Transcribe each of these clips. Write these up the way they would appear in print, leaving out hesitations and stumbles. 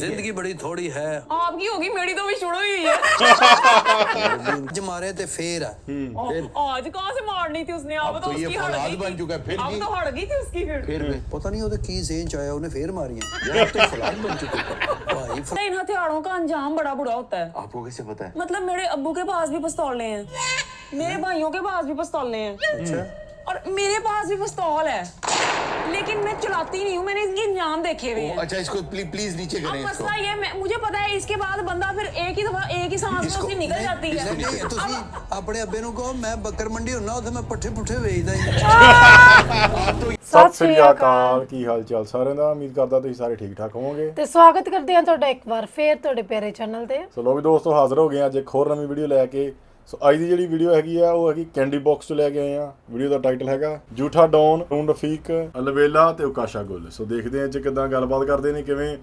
जिंदगी बड़ी थोड़ी है। आपकी होगी, मेरी तो भी शुरू हुई है। आज मारे थे फेर आज कहाँ से मारनी थी उसने? अब तो ये उसकी हट फौलाद गई बन थी। चुका है, फिर अब भी तो हट गई थी उसकी फिर भी पता नहीं ਉਹਦੇ ਕੀ ਜ਼ੇਨ ਚ ਆਇਆ ਉਹਨੇ ਫੇਰ ਮਾਰੀਆਂ यार तो फौलाद बन चुके भाई इन हथियारों का अंजाम बड़ा बुरा होता है। आपको कैसे पता है? मतलब मेरे अब्बू के पास भी पिस्तौलें हैं, मेरे भाइयों के पास भी पिस्तौलें हैं। अच्छा और मेरे पास भी पिस्तौल है, लेकिन मैं चलाती नहीं हूँ। मैंने इसके अंजाम देखे हुए हैं। अच्छा इसको प्लीज नीचे अब करें इसको। मसला ये मुझे पता है, इसके बाद बंदा फिर एक ही दफा एक ही सांस में उसकी निकल जाती है। नहीं ਤੁਸੀਂ ਆਪਣੇ ਅੱਬੇ ਨੂੰ ਕਹੋ ਮੈਂ ਬੱਕਰ ਮੰਡੀ ਹੁੰਨਾ ਉੱਥੇ ਮੈਂ ਪੱਠੇ ਪੁੱਠੇ ਵੇਚਦਾ ਹੀ ਸਤਿ ਸ੍ਰੀ ਅਕਾਲ, ਕੀ ਹਾਲ ਚਾਲ ਸਾਰਿਆਂ ਦਾ। ਉਮੀਦ ਕਰਦਾ ਤੁਸੀਂ ਸਾਰੇ ਠੀਕ ਠਾਕ ਹੋਵੋਗੇ ਤੇ ਸਵਾਗਤ ਕਰਦੇ ਹਾਂ ਤੁਹਾਡਾ ਇੱਕ ਵਾਰ ਫੇਰ ਤੁਹਾਡੇ ਪਿਆਰੇ ਚੈਨਲ ਤੇ। ਸੋ ਲੋ ਵੀ ਦੋਸਤੋ, ਹਾਜ਼ਰ ਹੋ ਗਏ ਅੱਜ ਇੱਕ ਹੋਰ ਨਵੀਂ ਵੀਡੀਓ ਲੈ ਕੇ। ਸੋ ਅੱਜ ਦੀ ਜਿਹੜੀ ਵੀਡੀਓ ਹੈਗੀ ਆ ਉਹ ਹੈਗੀ ਕੈਂਡੀ ਬਾਕਸ ਤੋਂ ਲੈ ਕੇ ਆਏ ਆ। ਵੀਡੀਓ ਦਾ ਟਾਈਟਲ ਹੈਗਾ ਜੂਠਾ ਡੌਨ, ਰਫੀਕ, ਅਲਵੇਲਾ ਤੇ ਉਕਾਸ਼ਾ ਗੁੱਲ। ਸੋ ਦੇਖਦੇ ਆ ਅੱਜ ਕਿਦਾਂ ਗੱਲਬਾਤ ਕਰਦੇ ਨੇ, ਕਿਵੇਂ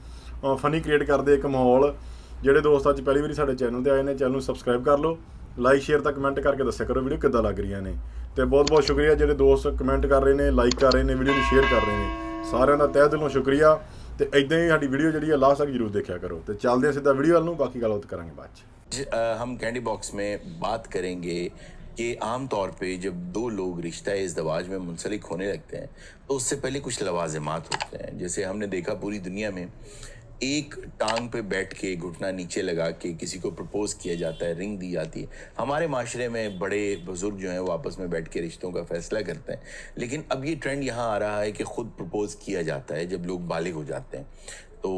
ਫਨੀ ਕ੍ਰੀਏਟ ਕਰਦੇ ਇੱਕ ਮਾਹੌਲ। ਜਿਹੜੇ ਦੋਸਤ ਅੱਜ ਪਹਿਲੀ ਵਾਰੀ ਸਾਡੇ ਚੈਨਲ ਤੇ ਆਏ ਨੇ, ਚੈਨਲ ਨੂੰ ਸਬਸਕ੍ਰਾਈਬ ਕਰ ਲਓ, ਲਾਈਕ ਸ਼ੇਅਰ ਤਾਂ ਕਮੈਂਟ ਕਰਕੇ ਦੱਸਿਆ ਕਰੋ ਵੀਡੀਓ ਕਿੱਦਾਂ ਲੱਗ ਰਹੀਆਂ ਨੇ। ਤੇ ਬਹੁਤ ਬਹੁਤ ਸ਼ੁਕਰੀਆ ਜਿਹੜੇ ਦੋਸਤ ਕਮੈਂਟ ਕਰ ਰਹੇ ਨੇ, ਲਾਈਕ ਕਰ ਰਹੇ ਨੇ, ਵੀਡੀਓ ਨੂੰ ਸ਼ੇਅਰ ਕਰ ਰਹੇ ਨੇ, ਸਾਰਿਆਂ ਦਾ ਤਹਿ ਦਿਲੋਂ ਸ਼ੁਕਰੀਆ। ਤੇ ਇਦਾਂ ਹੀ ਸਾਡੀ ਵੀਡੀਓ ਜਿਹੜੀ ਆ ਲਾਸਟ ਤੱਕ ਜ਼ਰੂਰ ਦੇਖਿਆ ਕਰੋ। ਤੇ ਚੱਲਦੇ ਆ ਸਿੱਧਾ ਵੀਡੀਓ ਵੱਲ ਨੂੰ, ਬਾਕੀ ਗੱਲਬਾਤ ਕਰਾਂਗੇ ਬਾਅਦ 'ਚ। हम कैंडी बॉक्स में बात करेंगे कि आम तौर पे जब दो लोग रिश्ता इज़्दवाज में मुंसलिक होने लगते हैं तो उससे पहले कुछ लवाज़िमात होते हैं। जैसे हमने देखा पूरी दुनिया में एक टांग पे बैठ के घुटना नीचे लगा के किसी को प्रपोज किया जाता है, रिंग दी जाती है। हमारे माशरे में बड़े बुजुर्ग जो हैं वो आपस में बैठ के रिश्तों का फैसला करते हैं। लेकिन अब ये ट्रेंड यहाँ आ रहा है कि ख़ुद प्रपोज किया जाता है जब लोग बालिग हो जाते हैं। तो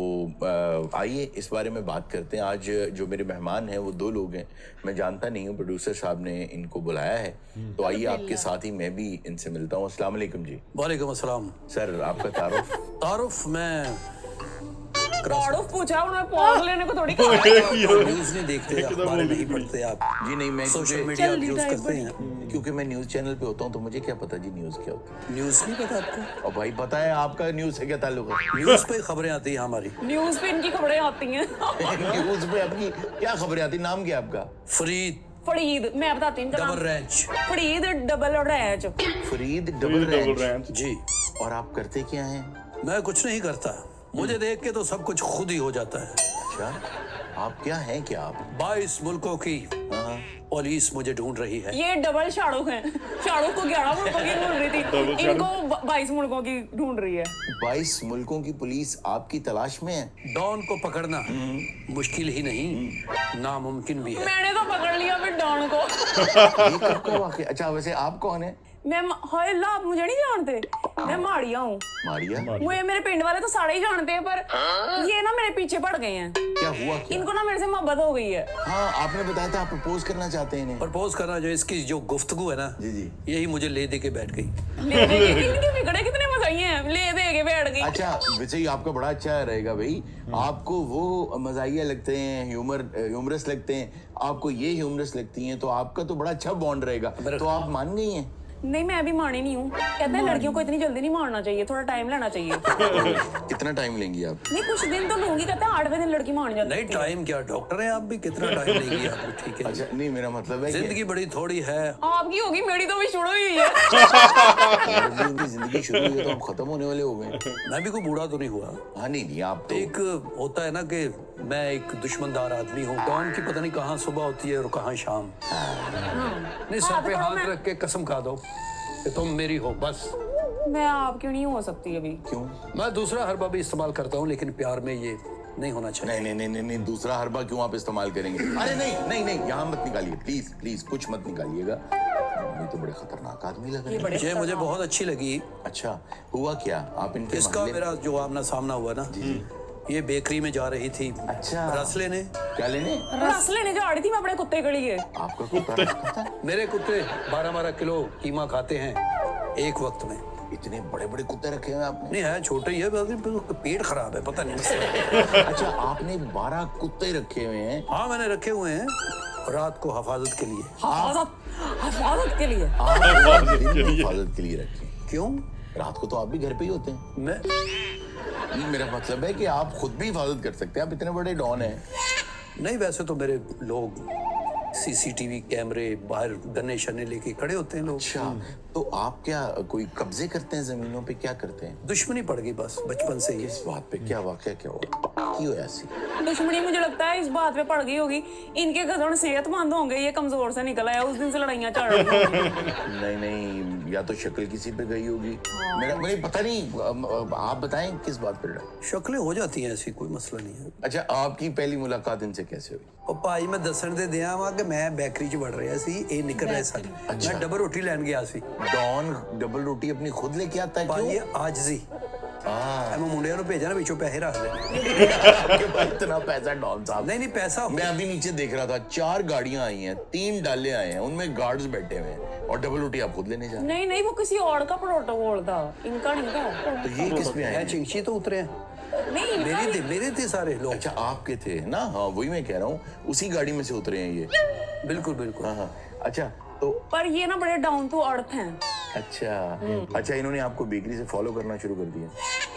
आइए इस बारे में बात करते हैं। आज जो मेरे मेहमान हैं वो दो लोग हैं, मैं जानता नहीं हूँ, प्रोड्यूसर साहब ने इनको बुलाया है। तो आइए आपके साथ ही मैं भी इनसे मिलता हूँ। अस्सलाम वालेकुम जी। वालेकुम अस्सलाम सर आपका तारुफ? तारुफ मैं तारुफ पूछा उन्होंने, पॉज लेने को थोड़ी कहा। न्यूज़ नहीं देखते, अखबार नहीं पढ़ते आप? जी नहीं, मैं सोशल मीडिया यूज करते हैं क्योंकि मैं न्यूज़ चैनल पे होता हूँ तो मुझे क्या पता जी न्यूज़ क्या होती है। न्यूज़ नहीं पता आपको? और भाई पता है आपका न्यूज़ से क्या ताल्लुक है? न्यूज़ पे खबरें आती हैं हमारी। न्यूज पे इनकी खबरें आती हैं। न्यूज़ पे आपकी क्या खबरें आती? नाम क्या आपका? फरीद फरीद, मैं बताती हूँ इनका डबल नाम। Ranch. Farid double ranch. Farid double ranch. जी और आप करते क्या हैं? मैं कुछ नहीं करता, मुझे देख के तो सब कुछ खुद ही हो जाता है। अच्छा आप क्या हैं क्या आप? 22 मुल्कों की पुलिस मुझे ढूंढ रही है। ये डबल शाहरुख हैं। शाहरुख को 11 मुल्कों की ढूंढ रही थी, इनको 22 मुल्कों की ढूंढ रही है। 22 मुल्कों की पुलिस आपकी तलाश में है? डॉन को पकड़ना मुश्किल ही नहीं, नामुमकिन भी है। मैंने तो पकड़ लिया फिर डॉन को। ये कब का वाक़या? अच्छा वैसे आप कौन है? मैं हाय अल्लाह, आप मुझे नहीं जानते? मैं माड़िया हूँ। मारिया? मुझे मेरे पिंड वाले तो सारे ही जानते हैं, पर ये ना मेरे पीछे पड़ गए हैं। क्या हुआ क्या? इनको ना मेरे से मोहब्बत हो गई है। हाँ आपने बताया था आप प्रपोज करना चाहते हैं इन्हें। प्रपोज करना, जो इसकी जो गुफ्तगू है ना, जी जी। यही मुझे ले दे के बैठ गई। ले दे के इनके बिगड़े कितने मजाई हैं, ले दे के बैठ गई। अच्छा वैसे ही आपका बड़ा अच्छा रहेगा भाई। आपको वो मजाहिया लगते हैं, ह्यूमरस लगते हैं, आपको ये ह्यूमरस लगती हैं, तो आपका तो बड़ा अच्छा बॉन्ड रहेगा। तो आप मान गई हैं? नहीं मैं अभी मानी नहीं हूँ। कहते हैं लड़कियों को इतनी जल्दी नहीं मारना चाहिए, थोड़ा टाइम लेना चाहिए। कितना टाइम लेंगी आप? नहीं कुछ दिन तो लूंगी, कहते हैं 8वें दिन लड़की मान जाती है। नहीं टाइम क्या, डॉक्टर है आप भी, कितना टाइम लेंगी आप? ठीक है अच्छा नहीं मेरा मतलब है कि जिंदगी बड़ी थोड़ी है। आपकी होगी, मेरी तो भी शुरू हुई है। उनकी जिंदगी शुरू हुई है तो हम खत्म होने वाले हो गए। मैं भी कोई बूढ़ा तो नहीं हुआ। हाँ नहीं आप तो एक होता है ना कि मैं एक दुश्मनदार आदमी हूँ, डॉन की पता नहीं कहाँ सुबह होती है और कहाँ शाम। नहीं सर पे हाथ रख के कसम खा दो कि तुम मेरी हो बस। मैं आप क्यों नहीं हो सकती अभी? क्यों? मैं दूसरा हर्बा भी इस्तेमाल करता हूँ, लेकिन प्यार में ये नहीं होना चाहिए। नहीं नहीं नहीं नहीं नहीं दूसरा हर्बा क्यों आप इस्तेमाल करेंगे? अरे नहीं नहीं नहीं यहाँ मत निकालिए प्लीज प्लीज, कुछ मत निकालिएगा। ये तो बड़े खतरनाक आदमी लग रहे हैं। ये मुझे बहुत अच्छी लगी। अच्छा हुआ क्या? आप इनके इसका मोहल्ले- मेरा जो आमना सामना हुआ ना, ये बेकरी में जा रही थी अच्छा रस लेने। क्या लेने? रस लेने जा रही थी मैं अपने कुत्ते के लिए। आपका कुत्ता रखा था? मेरे कुत्ते 12-12 किलो कीमा खाते हैं एक वक्त में। इतने बड़े बड़े कुत्ते रखे हैं आपने? नहीं है, छोटे ही है, बस पेट खराब है, पता नहीं। अच्छा आपने 12 कुत्ते रखे हुए हैं? हाँ मैंने रखे हुए हैं रात को हिफाजत के लिए। हिफाजत के लिए? आप हिफाजत के लिए रखे? क्यों? रात को तो आप भी घर पे ही होते हैं। मैं नहीं, मेरा मतलब है कि आप खुद भी हिफाजत कर सकते हैं, आप इतने बड़े डॉन हैं। नहीं, वैसे तो मेरे लोग सीसीटीवी कैमरे, बाहर गन्ने शन्ने लेके खड़े होते हैं लोग। अच्छा, तो आप क्या कोई कब्जे करते हैं जमीनों पे, क्या करते हैं? दुश्मनी पड़ गई बस बचपन से ही। इस बात पे क्या वाकया क्या हुआ? क्यों ऐसी? दुश्मनी मुझे लगता है इस बात पे पड़ गई होगी, इनके गधड़ सेहतमंद होंगे, ये कमजोर से निकल आया, उस दिन से लड़ाइयाँ चढ़ रही हैं। नहीं नहीं, या तो शक्ल किसी पे गई होगी, मुझे पता नहीं, आप बताएं किस बात पे लड़ाई? शक्लें हो जाती हैं, ऐसी कोई मसला नहीं है। अच्छा, आपकी पहली मुलाकात इनसे कैसे हुई? ਉਹ ਭਾਈ ਮੈਂ ਦੱਸਣ ਦੇ ਦਿਆਂ ਵਾਂ ਕਿ ਮੈਂ ਬੇਕਰੀ 'ਚ ਵੜ ਰਿਹਾ ਸੀ, ਇਹ ਨਿਕਲ ਰਿਹਾ ਸਨ। ਮੈਂ ਡਬਲ ਰੋਟੀ ਲੈਣ ਗਿਆ ਸੀ डॉन डबल रोटी अपनी खुद लेके आता है? ਭਾਈ क्यों? ਇਹ ਅੱਜ ਸੀ। हाँ। ਮੈਂ ਮੁੰਡਿਆਂ ਨੂੰ ਭੇਜਣਾ, ਵਿੱਚੋਂ ਪੈਸੇ ਰੱਖ ਲੈ। आपके पास इतना पैसा डॉन साहब? नहीं नहीं, पैसा मैं अभी नीचे देख रहा था, 4 गाड़ियां आई हैं, 3 डाले आए हैं, उनमें गार्ड्स बैठे हुए हैं, और डबल रोटी आप खुद लेने जा रहे नहीं नहीं, वो किसी और का प्रोटोकॉल था, इनका नहीं था। हैं? तो ये किस में आए मैं हैं? चिंची तो उतरे हैं, नहीं इनका मेरे थे सारे लोग। अच्छा, आपके थे ना? हाँ, वही मैं कह रहा हूँ, उसी गाड़ी में से उतरे हैं ये। बिल्कुल बिल्कुल। हाँ हाँ। अच्छा, तो पर ये ना बड़े डाउन टू अर्थ हैं। अच्छा, इन्होंने आपको बेकरी से फॉलो करना शुरू कर दिया?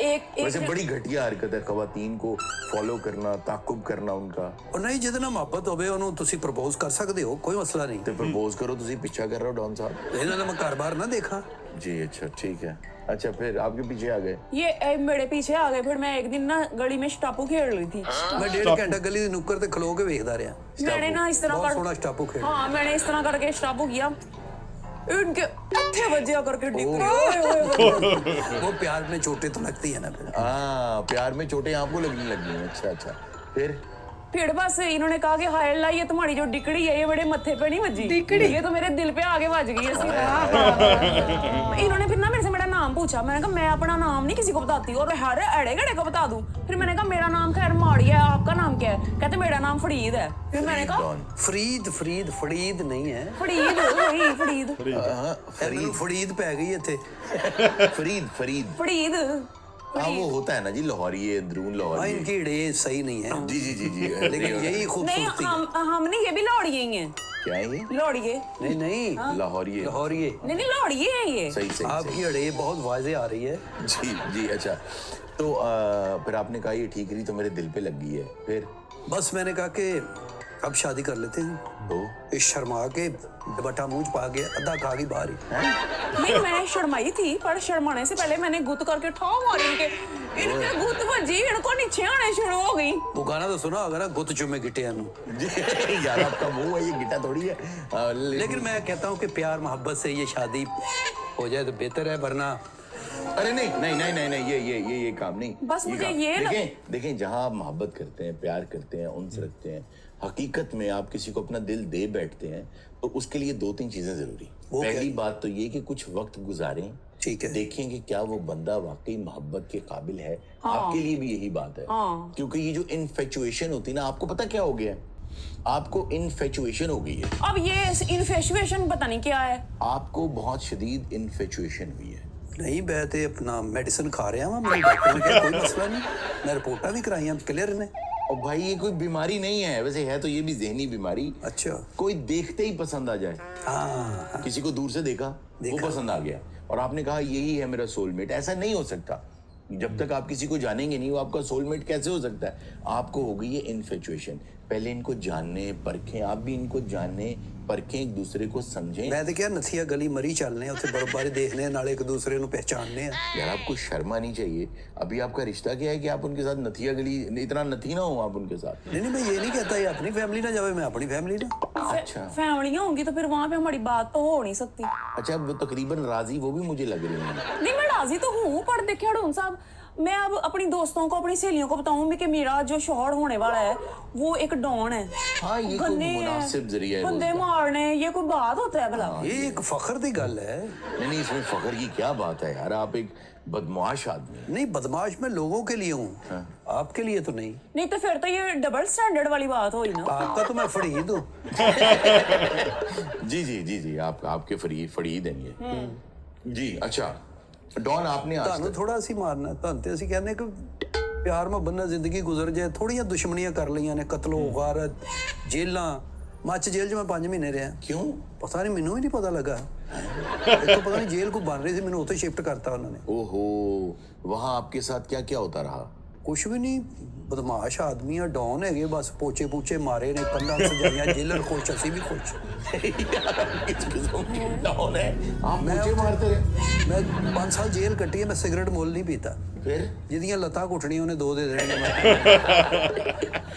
एक वैसे बड़ी घटिया हरकत है खवातीन को फॉलो करना, ताकुब करना उनका। और नहीं, ਜਿਹਦੇ ਨਾਲ ਮੁਹੱਬਤ ਹੋਵੇ ਉਹਨੂੰ ਤੁਸੀਂ ਪ੍ਰਪੋਜ਼ ਕਰ ਸਕਦੇ ਹੋ, ਕੋਈ ਮਸਲਾ ਨਹੀਂ। तो प्रपोज करो, तुसी पीछा कर रहे हो डॉन साहब? ਇਹਨਾਂ ਦਾ ਮੈਂ ਘਰ-ਬਾਰ ਨਾ ਦੇਖਾਂ। जी अच्छा, ठीक है। अच्छा, फिर आपके पीछे आ गए? ये मेरे पीछे आ गए। फिर मैं एक दिन ना गली में स्टापू खेल रही थी। ਮੈਂ 1.5 ਘੰਟਾ ਗਲੀ ਦੀ ਨੁੱਕਰ ਤੇ ਖਲੋ ਕੇ ਵੇਖਦਾ ਰਿਹਾ। मैंने ना इस तरह बहुत सोहना स्टापू खेल। हाँ, मैंने इस तरह करके स्टापू किया, इनके अच्छे बज्जिया करके डिग वो प्यार में चोटें तो लगती है ना फिर। हाँ, प्यार में चोटें आपको लगने लगी हैं। अच्छा अच्छा, फिर बस इन्होंने कहा कि हाय अल्लाह, ये तुम्हारी जो डिकड़ी है ये बड़े मत्थे पे नहीं बजी, ये तो मेरे दिल पे आगे बज गई है सीधा। इन्होंने फिर ना मेरे से मेरा नाम पूछा। मैंने कहा मैं अपना नाम नहीं किसी को बताती और हर अड़े गड़े को बता दूं। फिर मैंने कहा मेरा नाम खैर माड़ी है, आपका नाम क्या है? कहते मेरा नाम फरीद है। फिर मैंने कहा फरीद नहीं है, फरीद वही फरीद फरीद पै गई इत्थे। फरीद हाँ, वो होता है ना जी, लाहौरी, अंदरून हाँ, लाहौरी। इनकी एड़े सही नहीं है। जी जी जी जी, लेकिन यही नहीं, खूबसूरती है। हम नहीं, ये भी लौड़िए ही हैं। क्या है ये? लौड़िए नहीं नहीं, लाहौरी लाहौरी है। नहीं, लौड़िए हैं ये। सही सही। आपकी अड़े बहुत वाजे आ रही है। जी जी। अच्छा, तो फिर आपने कहा ये ठीक रही तो मेरे दिल पे लग गई है। फिर बस मैंने कहा कि अब शादी कर लेते हैं। तो इस शर्मा के दुपट्टा मुंह पा के अद्धा खा गई बाहर ही। नहीं, मैं शर्माई थी, पर शर्माने से पहले मैंने गुत करके ठाव मारी इनके गुत बजी, इनको नीचे आने शुरू हो गई। वो गाना तो सुना होगा ना, गुत चुमे गिटे अनु। यार आपका मुंह है, ये गिटा थोड़ी है। लेकिन मैं कहता हूँ कि प्यार मोहब्बत से ये शादी हो जाए तो बेहतर है, वरना अरे नहीं नहीं नहीं नहीं नहीं, ये काम नहीं। बस मुझे काम। ये देखें, जहाँ आप मोहब्बत करते हैं, प्यार करते हैं, उनसे रखते हैं, हकीकत में आप किसी को अपना दिल दे बैठते हैं, तो उसके लिए 2-3 चीजें जरूरी। पहली बात तो ये कि कुछ वक्त गुजारें, ठीक है, देखें कि क्या वो बंदा वाकई मोहब्बत के काबिल है। आपके लिए भी यही बात है, क्योंकि ये जो इन्फेचुएशन होती है ना, आपको पता क्या हो गया है? आपको इन्फेचुएशन हो गई है। अब ये इन्फेचुएशन पता नहीं क्या है। आपको बहुत शदीद इन्फेचुएशन हुई है। नहीं बैठे अपना मेडिसिन खा रहे हैं, मेरे डॉक्टर ने कहा कोई मसला नहीं, मैं रिपोर्टा भी कराई हैं क्लियर ने। और भाई ये कोई बीमारी नहीं है, वैसे है तो ये भी ज़हनी बीमारी। अच्छा, कोई देखते ही पसंद आ जाए। हाँ, किसी को दूर से देखा वो पसंद आ गया और आपने कहा यही है मेरा सोलमेट। ऐसा नहीं हो सकता, जब तक आप किसी को जानेंगे नहीं वो आपका सोलमेट कैसे हो सकता है? आपको हो गई है इन्फेचुएशन। पहले इनको जानने परखें, आप भी इनको जानने परखें, एक दूसरे को समझें। मैं तो क्या नथिया गली मरी चलने, उसे बर्फबारी देखने, नाले एक दूसरे को पहचानने। यार आपको शर्म आनी चाहिए। अभी आपका रिश्ता क्या है कि आप उनके साथ नथिया गली, इतना नथी ना हो आप उनके साथ। नहीं, मैं ये नहीं कहता ये अपनी फैमिली ना जावे, मैं अपनी फैमिली ना। अच्छा, फैमिलियां होंगी तो फिर वहाँ पे हमारी बात तो हो नहीं सकती। अच्छा, वो तकरीबन राजी वो भी मुझे लग रही है। नहीं, मैं राजी तो हूँ, पर देखिए हडून साहब, मैं अब अपनी दोस्तों को, अपनी सहेलियों को बताऊं कि मेरा जो शौहर होने वाला है वो एक डॉन है। हाँ, ये कोई मुनासिब जरिया है बंदे मारने, ये कोई बात होता है भला? ये एक फखर दी गल है। नहीं, इसमें फखर की क्या बात है यार, आप एक बदमाश आदमी। नहीं, बदमाश मैं लोगों के लिए हूँ, आपके लिए तो नहीं। नहीं तो फिर तो ये डबल स्टैंडर्ड वाली बात हुई ना। आपका तो मैं फरीद हूँ। जी जी जी जी, आपके फरीद हैं ये। जी अच्छा, डॉन आपने आज ਤੁਹਾਨੂੰ ਥੋੜਾ ਅਸੀਂ ਮਾਰਨਾ, ਤੁਹਾਨੂੰ ਤੇ ਅਸੀਂ ਕਹਿੰਦੇ ਕਿ ਪਿਆਰ ਮੁਹੱਬਤ ਨਾਲ ਜ਼ਿੰਦਗੀ ਗੁਜ਼ਰ ਜਾਏ। ਥੋੜੀਆਂ ਦੁਸ਼ਮਣੀਆਂ ਕਰ ਲਈਆਂ ਨੇ, ਕਤਲੋ ਗਾਰਤ, ਜੇਲਾਂ। ਮੱਚ ਜੇਲ੍ਹ 'ਚ ਮੈਂ 5 ਮਹੀਨੇ ਰਿਹਾ। क्यों? ਪਤਾ ਨਹੀਂ, ਮੈਨੂੰ ਵੀ ਨਹੀਂ ਪਤਾ ਲੱਗਾ। ਇੱਥੋਂ ਪਤਾ ਨਹੀਂ ਜੇਲ੍ਹ ਕੋ ਬਣ ਰਹੀ ਸੀ, ਮੈਨੂੰ ਉੱਥੇ शिफ्ट करता उन्होंने। ओहो, वहाँ आपके साथ क्या क्या होता रहा? ਕੁਛ ਵੀ ਨਹੀਂ, ਬਦਮਾਸ਼ ਆਦਮੀ ਆ, ਡੌਨ ਹੈਗੇ, ਬਸ ਪੋਚੇ ਪੂਚੇ ਮਾਰੇ ਨੇ, ਕੰਧਾਂ ਸਜਾਈਆਂ, ਜੇਲਰ ਖੁਸ਼, ਅਸੀਂ ਵੀ ਖੁਸ਼। किस किस्म की डॉन है आप मुझे मारते रहे। ਮੈਂ 5 ਸਾਲ ਜੇਲ੍ਹ ਕੱਟੀ ਹੈ, ਮੈਂ ਸਿਗਰਟ ਮੁੱਲ ਨਹੀਂ ਪੀਤਾ। फिर ਜਿਹਦੀਆਂ ਲੱਤਾਂ ਘੁੱਟਣੀਆਂ ਉਹਨੇ 2 ਦੇ ਦੇਣਗੇ। ਮੈਂ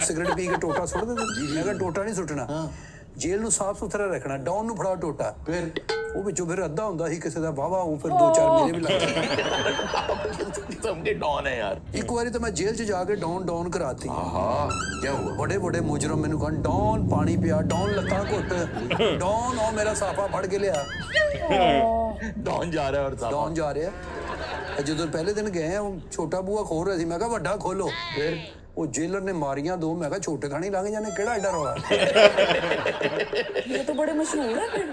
ਸਿਗਰਟ ਪੀ ਕੇ ਟੋਟਾ ਸੁੱਟ ਦਿੰਦਾ। ਮੈਂ ਕਿਹਾ ਟੋਟਾ ਨਹੀਂ ਸੁੱਟਣਾ, ਜੇਲ੍ਹ ਨੂੰ ਸਾਫ਼ ਸੁਥਰਾ ਰੱਖਣਾ। ਡੌਨ ਨੂੰ ਫੜਾ ਟੋਟਾ, फिर ਉਹ ਵਿੱਚੋਂ ਫਿਰ ਅੱਧਾ ਹੁੰਦਾ ਸੀ ਕਿਸੇ ਦਾ ਵਾਵਾ, ਉਹ ਫਿਰ 2-4 ਮੇਰੇ ਵੀ ਲੱਗ ਗਏ। किस किस्म के डॉन है यार। ਇੱਕ ਵਾਰੀ ਤਾਂ ਮੈਂ ਜੇਲ੍ਹ 'ਚ ਜਾ ਕੇ ਡੌਨ ਕਰਾਤੀ। हाँ क्या हुआ। ਬੜੇ ਬੜੇ ਮੁਜਰਮ ਮੈਨੂੰ ਕਹਿਣ ਡੌਨ ਪਾਣੀ ਪਿਆ, ਡੌਨ ਲੱਤਾਂ ਘੁੱਟ, ਡੌਨ ਉਹ ਮੇਰਾ ਸਾਫਾ ਫੜ ਕੇ ਲਿਆ। डॉन जा रहा है और साहब ਡੌਨ ਜਾ ਰਿਹਾ। ਜਦੋਂ ਪਹਿਲੇ ਦਿਨ ਗਏ ਆ, ਉਹ ਛੋਟਾ ਬੂਆ ਖੋਲ ਰਿਹਾ ਸੀ, ਮੈਂ ਕਿਹਾ ਵੱਡਾ ਖੋਲੋ। ਫਿਰ ਉਹ ਜੇਲਰ ਨੇ ਮਾਰੀਆਂ 2, ਮੈਂ ਕਿਹਾ ਛੋਟੇ ਥਾਣੀ ਲੰਘ ਜਾਣੇ, ਕਿਹੜਾ ਐਡਾ ਰੌਲਾ। ये तो बड़े मशहूर है फिर,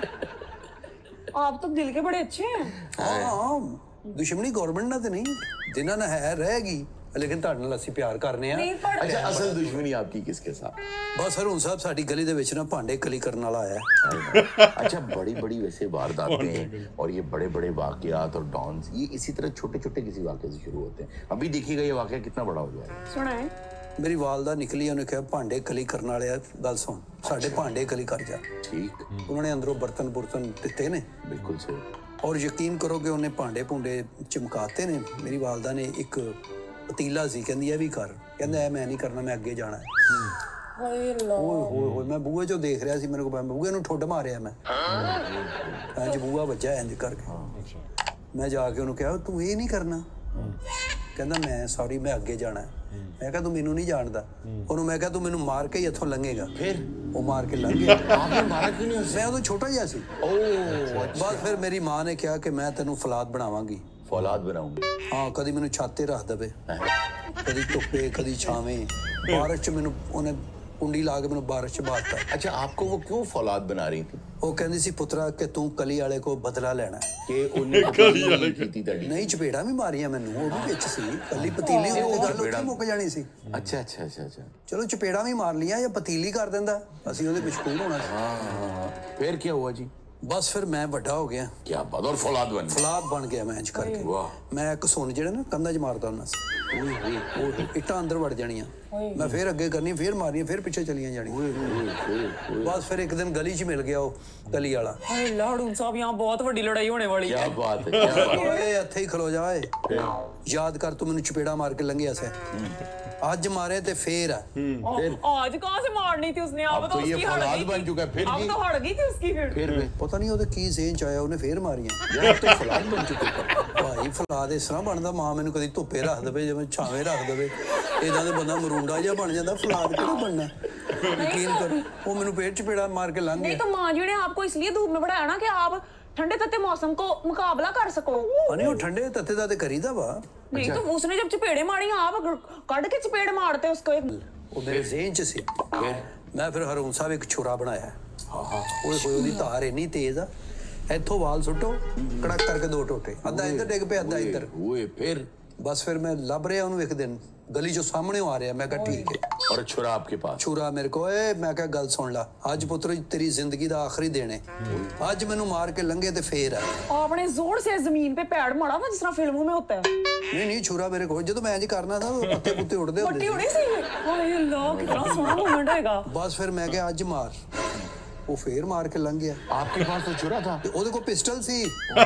आप तो दिल के बड़े अच्छे हैं। ਹਾਂ ਦੁਸ਼ਮਣੀ ਗਵਰਨਮੈਂਟ ਨਾਲ ਤੇ ਨਹੀਂ, ਜਿਨ੍ਹਾਂ ਨਾਲ ਹੈ ਰਹੇਗੀ, ਲੇਕਿਨ ਤੁਹਾਡੇ ਨਾਲ ਅਸੀਂ ਪਿਆਰ ਕਰਨੇ ਆ। नहीं पर अच्छा असल दुश्मनी आपकी किसके साथ। ਬਸ ਹਰੂਨ ਸਾਹਿਬ ਸਾਡੀ ਗਲੀ ਦੇ ਵਿੱਚ ਨਾ ਭਾਂਡੇ ਕਲੀ ਕਰਨ ਵਾਲਾ ਆਇਆ। अच्छा बड़ी बड़ी वैसे वारदातें और ये बड़े बड़े वाकयात और डॉन्स ये इसी तरह छोटे छोटे किसी वाकये से शुरू होते हैं। अभी देखिएगा ये वाकया कितना बड़ा हो जाएगा। सुना है ਮੇਰੀ ਵਾਲਦਾ ਨਿਕਲੀ, ਉਹਨੇ ਕਿਹਾ ਭਾਂਡੇ ਕਲੀ ਕਰਨ ਵਾਲੇ ਆ, ਗੱਲ ਸੁਣ, ਸਾਡੇ ਭਾਂਡੇ ਕਲੀ ਕਰ ਜਾ। ठीक ਉਹਨਾਂ ਨੇ ਅੰਦਰੋਂ ਬਰਤਨ ਦਿੱਤੇ ਨੇ, बिल्कुल सही। ਔਰ ਯਕੀਨ ਕਰੋਗੇ ਉਹਨੇ ਭਾਂਡੇ ਭੁੰਡੇ ਚਮਕਾਤੇ ਨੇ। ਮੇਰੀ ਵਾਲਦਾ ਨੇ ਇੱਕ ਪਤੀਲਾ ਸੀ, ਕਹਿੰਦੀ ਇਹ ਵੀ ਕਰ, ਕਹਿੰਦਾ ਇਹ ਮੈਂ ਨਹੀਂ ਕਰਨਾ, ਮੈਂ ਅੱਗੇ ਜਾਣਾ ਹੈ। हाय अल्लाह, ਓਏ ਹੋਏ, ਮੈਂ ਬੂਹੇ ਚੋਂ ਦੇਖ ਰਿਹਾ ਸੀ, ਮੇਰੇ ਕੋਲ ਬੂਹੇ ਨੂੰ ਠੁੱਡ ਮਾਰਿਆ ਮੈਂ, ਇੰਜ ਬੂਹਾ ਵੱਜਾ ਇੰਜ ਕਰਕੇ। ਮੈਂ ਜਾ ਕੇ ਉਹਨੂੰ ਕਿਹਾ ਤੂੰ ਇਹ ਨਹੀਂ ਕਰਨਾ, ਕਹਿੰਦਾ ਮੈਂ ਸੌਰੀ, ਮੈਂ ਅੱਗੇ ਜਾਣਾ ਹੈ। ਮੈਂ ਕਿਹਾ ਤੂੰ ਮੈਨੂੰ ਨਹੀਂ ਜਾਣਦਾ। ਉਹਨੂੰ ਮੈਂ ਕਿਹਾ ਤੂੰ ਮੈਨੂੰ ਮਾਰ ਕੇ ਹੀ ਇੱਥੋਂ ਲੰਘੇਗਾ। फिर ਉਹ ਮਾਰ ਕੇ ਲੰਘ ਗਿਆ। आपने मारा क्यों नहीं उसे। ਮੈਂ ਉਦੋਂ ਛੋਟਾ ਜਿਹਾ ਸੀ। ਬਸ ਫਿਰ ਮੇਰੀ ਮਾਂ ਨੇ ਕਿਹਾ ਕਿ ਮੈਂ ਤੈਨੂੰ ਫੌਲਾਦ ਬਣਾਵਾਂਗੀ। फौलाद बनाऊंगी। ਹਾਂ, ਕਦੀ ਮੈਨੂੰ ਛੱਤ ਤੇ ਰੱਖ ਦੇਵੇ, ਕਦੀ ਧੁੱਪੇ, ਕਦੀ ਛਾਵੇਂ। ਬਾਰਿਸ਼ 'ਚ ਮੈਨੂੰ ਉਹਨੇ ਕੁੰਡੀ ਲਾ ਕੇ ਮੈਨੂੰ ਬਾਰਿਸ਼ 'ਚ ਬਾਤਾ। अच्छा आपको वो क्यों फौलाद बना रही थी ਉਹ ਕਹਿੰਦੀ ਸੀ ਪੁੱਤਰਾ ਕਿ ਤੂੰ ਕਲੀ ਵਾਲੇ ਕੋ ਬਦਲਾ ਲੈਣਾ ਹੈ। कि उन्हें कली वाली की थी तड़ी। ਨਹੀਂ, ਚਪੇੜਾਂ ਵੀ ਮਾਰੀਆਂ ਮੈਨੂੰ, ਉਹ ਵੀ ਵਿੱਚ ਸੀ। ਕੱਲੀ ਪਤੀਲੀ ਹੋਈ ਗੱਲ ਉੱਥੇ ਮੁੱਕ ਜਾਣੀ ਸੀ। अच्छा अच्छा अच्छा अच्छा ਚਲੋ ਚਪੇੜਾਂ ਵੀ ਮਾਰ ਲੀਆਂ, ਜਾਂ ਪਤੀਲੀ ਕਰ ਦਿੰਦਾ, ਅਸੀਂ ਉਹਦੇ ਮਸ਼ਹੂਰ ਹੋਣਾ ਸੀ। हाँ फिर क्या हुआ जी। ਬਸ ਫਿਰ ਮੈਂ ਵੱਡਾ ਹੋ ਗਿਆ, क्या बात और फौलाद बन गई। ਫੌਲਾਦ ਬਣ ਗਿਆ ਮੈਂ ਇੰਜ ਕਰਕੇ। वाह ਮੈਂ ਇੱਕ ਸੁਣ ਜਿਹੜੇ ਨਾ ਕੰਧਾਂ 'ਚ ਮਾਰਦਾ ਹੁੰਦਾ ਸੀ, ਉਹ ਇੱਟਾਂ ਅੰਦਰ ਵੜ ਜਾਣੀਆਂ, ਮੈਂ ਫਿਰ ਅੱਗੇ ਕਰਨੀ, ਫਿਰ ਮਾਰਨੀਆਂ, ਫਿਰ ਪਿੱਛੇ ਚਲੀਆਂ ਜਾਣੀਆਂ। ਬਸ ਫਿਰ ਇੱਕ ਦਿਨ ਗਲੀ 'ਚ ਮਿਲ ਗਿਆ ਉਹ ਕਲੀ ਵਾਲਾ। हाय अल्लाह, हडून साहब यहाँ बहुत बड़ी लड़ाई होने वाली क्या है। बात है क्या बात ਓਏ ਇੱਥੇ ਹੀ ਖਲੋ ਜਾ ਓਏ, ਯਾਦ ਕਰ ਤੂੰ ਮੈਨੂੰ ਚਪੇੜਾ ਮਾਰ ਕੇ ਲੰਘਿਆ ਸੀ, ਅੱਜ ਮਾਰੇ ਤੇ ਫੇਰ ਆ। आज कहाँ से मारनी थी उसने, अब अब तो तो ये उसकी हट फौलाद गई बन थी। चुका है, फिर अब भी- तो हट गई थी उसकी फिर। फिर भी ਪਤਾ ਨਹੀਂ ਉਹਦੇ ਕੀ ਜ਼ੇਨ 'ਚ ਆਇਆ, ਉਹਨੇ ਫੇਰ ਮਾਰੀਆਂ। यार तो फौलाद बन चुके थे। ਭਾਈ ਫੌਲਾਦ ਇਸ ਤਰ੍ਹਾਂ ਬਣਦਾ, ਮਾਂ ਮੈਨੂੰ ਕਦੀ ਧੁੱਪੇ ਰੱਖ ਦੇਵੇ, ਜਿਵੇਂ ਛਾਵੇਂ ਰੱਖ ਦੇਵੇ, ਇਦਾਂ ਦੇ ਬੰਦਾ ਮਰੂੰਡਾ ਜਿਹਾ ਬਣ ਜਾਂਦਾ। ਫੌਲਾਦ ਕਿਹੜਾ ਬਣਨਾ, ਯਕੀਨ ਕਰੋ। ਉਹ ਮੈਨੂੰ ਪੇਟ 'ਚ ਪੇੜਾ ਮਾਰ ਕੇ ਲੰਘ नहीं ਗਿਆ। तो माँ जी ने आपको इसलिए धूप में बढ़ाया ना कि आप ठंडे तत्ते मौसम को मुकाबला कर सको। ਅਨੇ ਉਹ ਠੰਡੇ ਤੱਤੇ ਦਾ ਤੇ ਕਰੀਦਾ ਵਾ, नहीं तो उसने जब चपेड़े मारी आप कट के चपेड़ मारते उसको। ਉਹ ਮੇਰੇ ਜ਼ੇਨ 'ਚ ਸੀ। ਮੈਂ ਫਿਰ ਹਰੂਨ ਸਾਹਿਬ ਇੱਕ ਛੁਰਾ ਬਣਾਇਆ। ਓਏ ਹੋਏ, ਉਹਦੀ ਧਾਰ ਇੰਨੀ ਤੇਜ਼ ਆ, ਇੱਥੋਂ ਵਾਲ ਸੁੱਟੋ, ਕੜਕ ਕਰਕੇ 2 ਟੋਟੇ, ਅੱਧਾ ਇੱਧਰ ਡਿੱਗ ਪਿਆ, ਅੱਧਾ ਇੱਧਰ। हुए फिर ਬਸ ਫਿਰ ਮੈਂ ਲੱਭ ਰਿਹਾ ਉਹਨੂੰ, ਇੱਕ ਦਿਨ ਗਲੀ 'ਚੋਂ ਸਾਹਮਣੇ ਆ ਰਿਹਾ। ਮੈਂ ਕਿਹਾ ਠੀਕ ਹੈ, और छुरा आपके पास। ਛੁਰਾ ਮੇਰੇ ਕੋਲ ਏ। ਮੈਂ ਕਿਹਾ ਗੱਲ ਸੁਣ ਲਾ, ਅੱਜ ਪੁੱਤਰ ਤੇਰੀ ਜ਼ਿੰਦਗੀ ਦਾ ਆਖਰੀ ਦਿਨ ਹੈ, ਅੱਜ ਮੈਨੂੰ ਮਾਰ ਕੇ ਲੰਘੇ ਤੇ ਫੇਰ ਆ। आपने जोर से जमीन पे पैर मारा था जिस तरह फिल्मों में होता है। ਨਹੀਂ ਨਹੀਂ, ਛੁਰਾ ਮੇਰੇ ਕੋਲ, ਜਦੋਂ ਮੈਂ ਇੰਜ ਕਰਨਾ था ਉਹ ਪੱਤੇ ਪੁੱਤੇ ਉੱਡਦੇ ਹੁੰਦੇ पट्टी ਸੀ। उड़ी सी। हाय अल्लाह, कितना सोहना मोमेंट हैगा। ਬਸ ਫਿਰ ਮੈਂ ਕਿਹਾ ਅੱਜ ਮਾਰ, ਉਹ ਫੇਰ ਮਾਰ ਕੇ ਲੰਘ ਗਿਆ। आपके पास तो छुरा था। ਤੇ ਉਹਦੇ ਕੋਲ ਪਿਸਟਲ ਸੀ। ਮੈਂ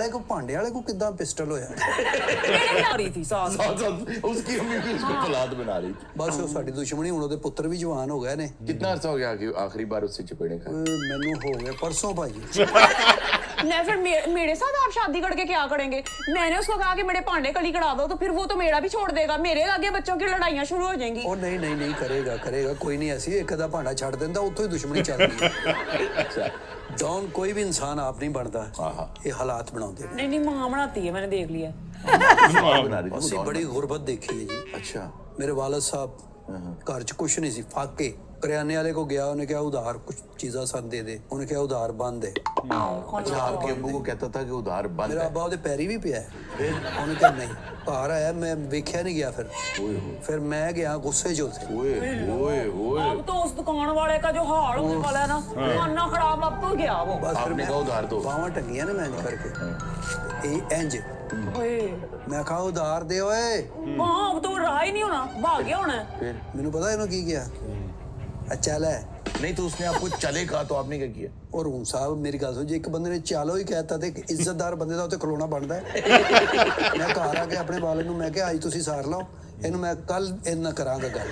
ਕਿਹਾ ਭਾਂਡੇ ਵਾਲੇ ਕੋ ਕਿੱਦਾਂ ਪਿਸਟਲ ਹੋਇਆ। मारी थी सास। उसकी अम्मी भी उसको फौलाद बना रही थी। ਬਸ ਉਹ ਸਾਡੀ ਦੁਸ਼ਮਣੀ, ਹੁਣ ਉਹਦੇ ਪੁੱਤਰ ਵੀ ਜਵਾਨ ਹੋ ਗਏ ਨੇ। कितना अर्सा हो गया कि आखिरी बार उससे चपेड़े खाए। ਓਏ, ਮੈਨੂੰ ਹੋ ਗਿਆ ਪਰਸੋਂ ਭਾਜੀ। नहीं फिर मेरे साथ आप शादी करके क्या करेंगे। मैंने उसको कहा कि मेरे पांडे कली करा दो, तो फिर वो तो मेरा भी छोड़ देगा, मेरे आगे बच्चों की लड़ाइयाँ शुरू हो जाएंगी। ਉਹ ਨਹੀਂ ਨਹੀਂ ਨਹੀਂ, ਕਰੇਗਾ ਕਰੇਗਾ, ਕੋਈ ਨਹੀਂ, ਐਸੀ ਇੱਕ ਦਾ ਭਾਂਡਾ ਛੱਡ ਦਿੰਦਾ, ਉੱਥੋਂ ਹੀ ਦੁਸ਼ਮਣੀ ਚੱਲਦੀ ਹੈ। अच्छा ਡੌਨ ਕੋਈ ਵੀ ਇਨਸਾਨ ਆਪ ਨਹੀਂ ਬਣਦਾ, ਆਹਾ। ਇਹ ਹਾਲਾਤ ਬਣਾਉਂਦੇ ਨੇ। नहीं माँ बनाती है, मैंने देख लिया। बना रही थी ਅਸੀਂ वो ਬੜੀ डॉन। ਗੁਰਬਤ ਦੇਖੀ ਹੈ ਜੀ। अच्छा ਮੇਰੇ ਵਾਲਦ ਸਾਹਿਬ ਘਰ 'ਚ ਕੁਛ ਨਹੀਂ ਸੀ, ਫਾਕੇ करियाने वाले को गया, उन्हें कहा उधार कुछ चीज़ा सन दे दे, उन्हें कहा उधार बंद है। अच्छा, आपके अब्बू को कहता था कि उधार बंद मेरा है। अब्बा ਉਹਦੇ ਪੈਰੀ ਵੀ ਪਿਆ ਫਿਰ ਉਹਨੇ ਕਿਹਾ ਨਹੀਂ, ਘਰ ਆਇਆ मैं ਵੇਖਿਆ नहीं गया, फिर मैं गया गुस्से जो थे। ओए ओए ओए, अब तो उस दुकान वाले का जो हाल होने वाला है ना, खाना खराब अब तो गया वो। बस फिर आपने मैं कहा उधार दो। बावां टंगियां ने मैं इंज करके इंज ओए मैं कहा उधार दे ओए। वहाँ अब तो रहा ही नहीं होना, भाग गया होना। मैंने पता ਇਹਨੂੰ ਕੀ किया, चल है नहीं तो उसने आपको चले कहा तो आपने क्या किया? और हूं साहब मेरी गल सुनो, जे एक बंदे ने चलो ही कहता ते इज्जतदार बंदे ਦਾ ਉੱਤੇ ਖਲੋਣਾ ਬਣਦਾ ਹੈ। ਮੈਂ ਘਰ ਆ ਕੇ ਆਪਣੇ ਵਾਲੇ ਨੂੰ ਮੈਂ ਕਿਹਾ ਅੱਜ ਤੁਸੀਂ ਸਾਰ ਲਓ ਇਹਨੂੰ, ਮੈਂ ਕੱਲ ਇਹਨਾਂ ਕਰਾਂਗਾ ਗੱਲ।